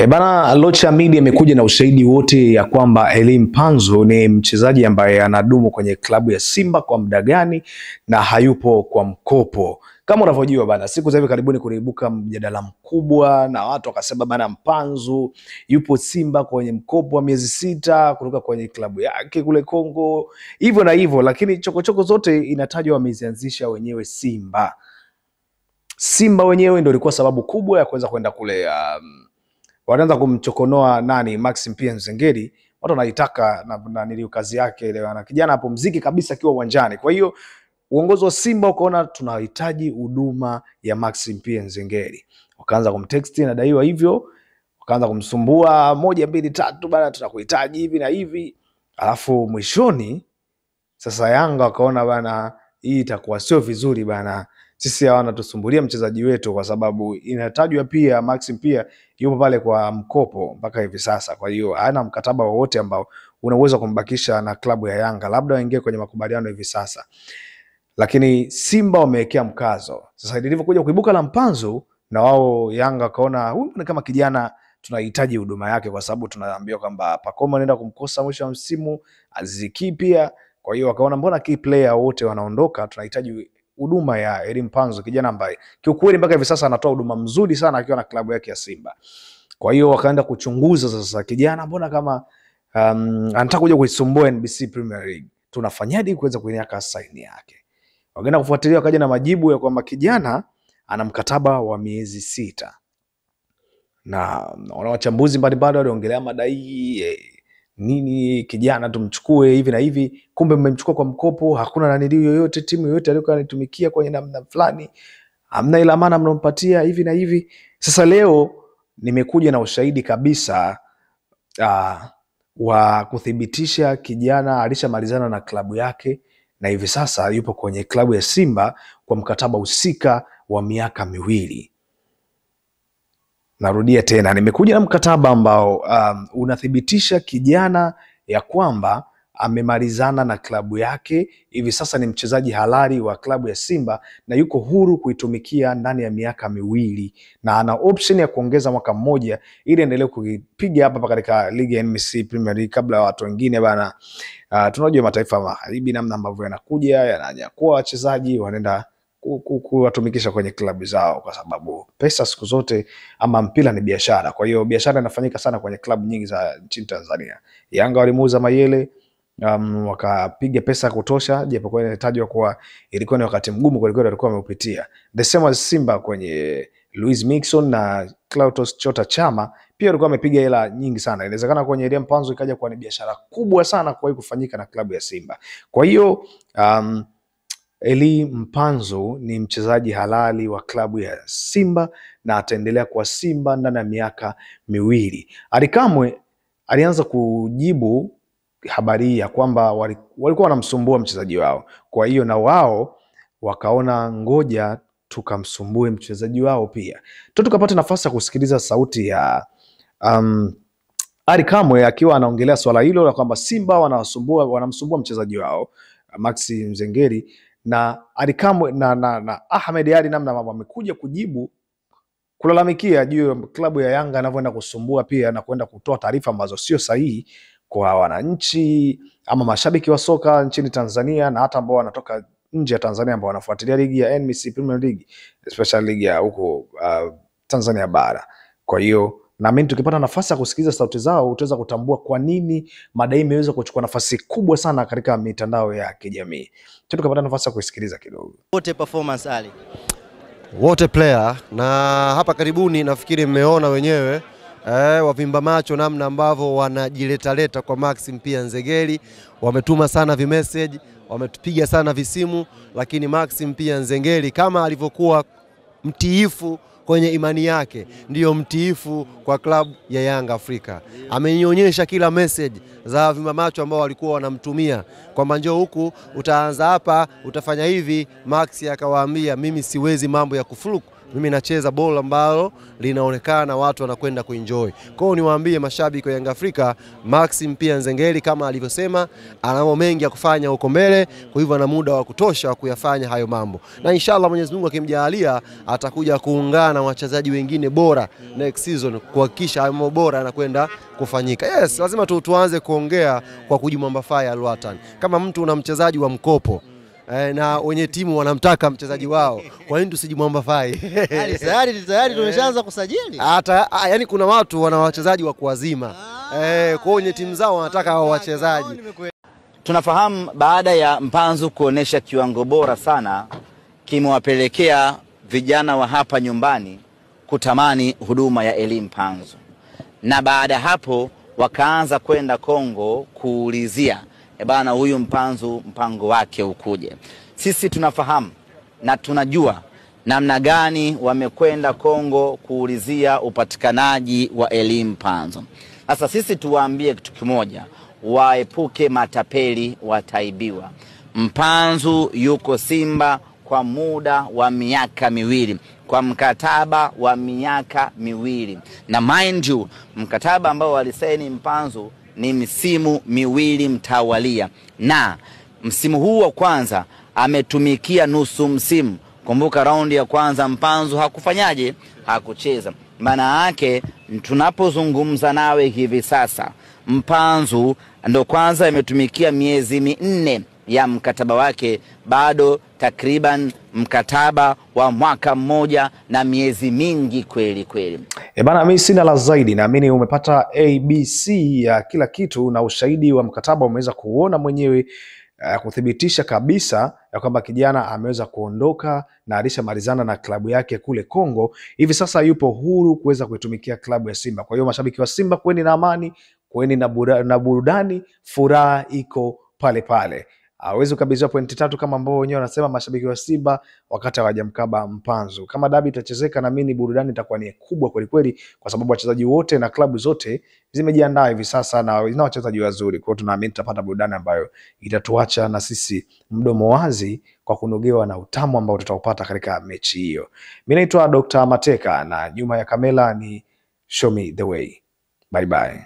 Bana, Locha Media imekuja na ushahidi wote ya kwamba Elly Mpanzu ni mchezaji ambaye anadumu kwenye klabu ya Simba kwa muda gani na hayupo kwa mkopo. Kama unavyojua bana, siku za hivi karibuni kuliibuka mjadala mkubwa na watu wakasema bana, Mpanzu yupo Simba kwenye mkopo wa miezi 6 kutoka kwenye klabu yake kule Kongo, hivyo na hivyo, lakini chokochoko zote inatajwa wamezianzisha wenyewe Simba. Simba wenyewe ndio ilikuwa sababu kubwa ya kuweza kwenda kule wanaanza kumchokonoa nani Maxim Pia Nzengeli, watu wanaitaka na nilio kazi yake ile, ana kijana hapo mziki kabisa akiwa uwanjani. Kwa hiyo uongozi wa Simba ukaona tunahitaji huduma ya Maxim Pia Nzengeli, wakaanza kumtext na daiwa hivyo, wakaanza kumsumbua 1 2 3 bana, tunakuhitaji hivi na hivi. Alafu mwishoni sasa Yanga wakaona bana, hii itakuwa sio vizuri bana, sisi hawana tusumbulia mchezaji wetu, kwa sababu inatajwa pia Maxim pia yupo pale kwa mkopo mpaka hivi sasa. Kwa hiyo hana mkataba wowote ambao unaweza kumbakisha na klabu ya Yanga, labda waingie kwenye makubaliano hivi sasa. Lakini Simba wamewekea mkazo. Sasa ilivyokuja kuibuka la Mpanzu, na wao Yanga kaona huyu ni kama kijana tunahitaji huduma yake, kwa sababu tunaambiwa kwamba Pacome anaenda kumkosa mwisho wa msimu, Aziz Ki pia. Kwa hiyo wakaona mbona key player wote wanaondoka, tunahitaji huduma ya Elly Mpanzu, kijana ambaye kiukweli mpaka hivi sasa anatoa huduma mzuri sana akiwa na klabu yake ya Simba. Kwa hiyo wakaenda kuchunguza sasa, kijana mbona kama anataka kuja kuisumbua NBC Premier League, tunafanyaje kuweza kuinyaka saini yake. Wakaenda kufuatilia, wakaja na majibu ya kwamba kijana ana mkataba wa miezi 6. Na wana wachambuzi mbalimbali waliongelea madai nini kijana tumchukue hivi na hivi, kumbe mmemchukua kwa mkopo, hakuna nanilio yoyote, timu yoyote aliyokuwa anitumikia kwenye namna fulani, hamna ila maana mnampatia hivi na hivi. Sasa leo nimekuja na ushahidi kabisa wa kuthibitisha kijana alishamalizana na klabu yake na hivi sasa yupo kwenye klabu ya Simba kwa mkataba husika wa miaka 2. Narudia tena, nimekuja na mkataba ambao unathibitisha kijana ya kwamba amemalizana na klabu yake, hivi sasa ni mchezaji halali wa klabu ya Simba na yuko huru kuitumikia ndani ya miaka 2, na ana option ya kuongeza mwaka 1 ili endelee kupiga hapa katika ligi ya NBC Premier League kabla ya watu wengine bana. Tunajua mataifa magharibi namna ambavyo yanakuja yananyakua wachezaji wanaenda kuwatumikisha kwenye klabu zao, kwa sababu pesa siku zote ama mpira ni biashara. Kwa hiyo biashara inafanyika sana kwenye klabu nyingi za nchini Tanzania. Yanga walimuuza Mayele, wakapiga pesa ya kutosha, japokuwa inatajwa kuwa ilikuwa ni wakati mgumu kwa kweli alikuwa ameupitia. The same as Simba kwenye Luis Mixon na Clatous Chota Chama pia alikuwa amepiga hela nyingi sana. Inawezekana kwenye Elly Mpanzu ikaja kuwa ni biashara kubwa sana kwa kufanyika na klabu ya Simba. Kwa hiyo Elly Mpanzu ni mchezaji halali wa klabu ya Simba na ataendelea kwa Simba ndani ya miaka 2. Ally Kamwe alianza kujibu habari ya kwamba walikuwa wanamsumbua mchezaji wao. Kwa hiyo na wao wakaona ngoja tukamsumbue mchezaji wao pia. Tukapata nafasi ya kusikiliza sauti ya Ally Kamwe akiwa anaongelea swala hilo la kwamba Simba wanamsumbua mchezaji wao Maxim Nzengeli, na Ally Kamwe na Ahmed Ally namna mambo amekuja kujibu kulalamikia juu ya klabu ya Yanga anavyoenda kusumbua pia na kwenda kutoa taarifa ambazo sio sahihi kwa wananchi ama mashabiki wa soka nchini Tanzania na hata ambao wanatoka nje ya Tanzania ambao wanafuatilia ligi ya NBC Premier League, especially ligi ya huko Tanzania bara. Kwa hiyo na mimi tukipata nafasi ya kusikiliza sauti zao utaweza kutambua kwa nini madai imeweza kuchukua nafasi kubwa sana katika mitandao ya kijamii. Tukapata nafasi ya kusikiliza kidogo. Wote performance Ali, wote player, na hapa karibuni nafikiri mmeona wenyewe wavimba macho namna ambavyo wanajileta kwa Maxim Pia Nzengeli. Wametuma sana vimessage, wametupiga sana visimu, lakini Maxim Pia Nzengeli kama alivyokuwa mtiifu kwenye imani yake ndiyo mtiifu kwa klabu ya Yanga Afrika. Amenyonyesha kila message za vimba macho ambao walikuwa wanamtumia kwamba njoo huku, utaanza hapa, utafanya hivi. Max akawaambia mimi siwezi mambo ya mimi nacheza ball ambalo linaonekana watu wanakwenda kuenjoy. Kwa hiyo niwaambie mashabiki wa Yanga Afrika, Maxim pia Nzengeli kama alivyosema ana mambo mengi ya kufanya huko mbele, kwa hivyo ana muda wa kutosha wa kuyafanya hayo mambo. Na inshallah Mwenyezi Mungu akimjalia atakuja kuungana na wachezaji wengine bora next season kuhakikisha hayo mambo bora yanakwenda kufanyika. Yes, lazima tuanze kuongea kwa kujimwambafai Al-Watan. Kama mtu una mchezaji wa mkopo na wenye timu wanamtaka mchezaji wao, kwa nini tusijimwambafai? Tayari tumeshaanza kusajili. Hata yani kuna watu wana wachezaji wa kuwazima. Kwa wenye timu zao wanataka hao wachezaji. Tunafahamu baada ya Mpanzu kuonesha kiwango bora sana kimewapelekea vijana wa hapa nyumbani kutamani huduma ya Elie Mpanzu. Na baada hapo wakaanza kwenda Kongo kuulizia bana huyu Mpanzu mpango wake ukuje. Sisi tunafahamu na tunajua namna gani wamekwenda Kongo kuulizia upatikanaji wa Elie Mpanzu. Sasa sisi tuwaambie kitu kimoja, waepuke matapeli, wataibiwa. Mpanzu yuko Simba kwa muda wa miaka miwili, kwa mkataba wa miaka miwili. Na mind you, mkataba ambao walisaini Mpanzu ni msimu miwili mtawalia, na msimu huu wa kwanza ametumikia nusu msimu. Kumbuka raundi ya kwanza Mpanzu hakufanyaje? Hakucheza. Maana yake tunapozungumza nawe hivi sasa, Mpanzu ndo kwanza ametumikia miezi 4 ya mkataba wake, bado takriban mkataba wa mwaka mmoja na miezi mingi kweli kweli. Bana, mimi sina la zaidi, naamini umepata ABC ya kila kitu na ushahidi wa mkataba umeweza kuona mwenyewe, kuthibitisha kabisa ya kwamba kijana ameweza kuondoka na alishamalizana na klabu yake kule Kongo. Hivi sasa yupo huru kuweza kuitumikia klabu ya Simba. Kwa hiyo mashabiki wa Simba, kweni na amani, kweni na burudani, furaha iko pale pale. Hawezi kukabidhiwa pointi 3 kama ambao wenyewe wanasema mashabiki wa Simba wakati hawajamkaba Mpanzu. Kama dabi itachezeka, na mimi burudani itakuwa ni kubwa kweli kweli, kwa sababu wachezaji wote na klabu zote zimejiandaa hivi sasa na wachezaji wazuri. Kwa hiyo tunaamini tutapata burudani ambayo itatuacha na sisi mdomo wazi kwa kunogewa na utamu ambao tutaupata katika mechi hiyo. Mimi naitwa Dr. Mateka na nyuma ya kamera ni Show Me The Way. Bye bye.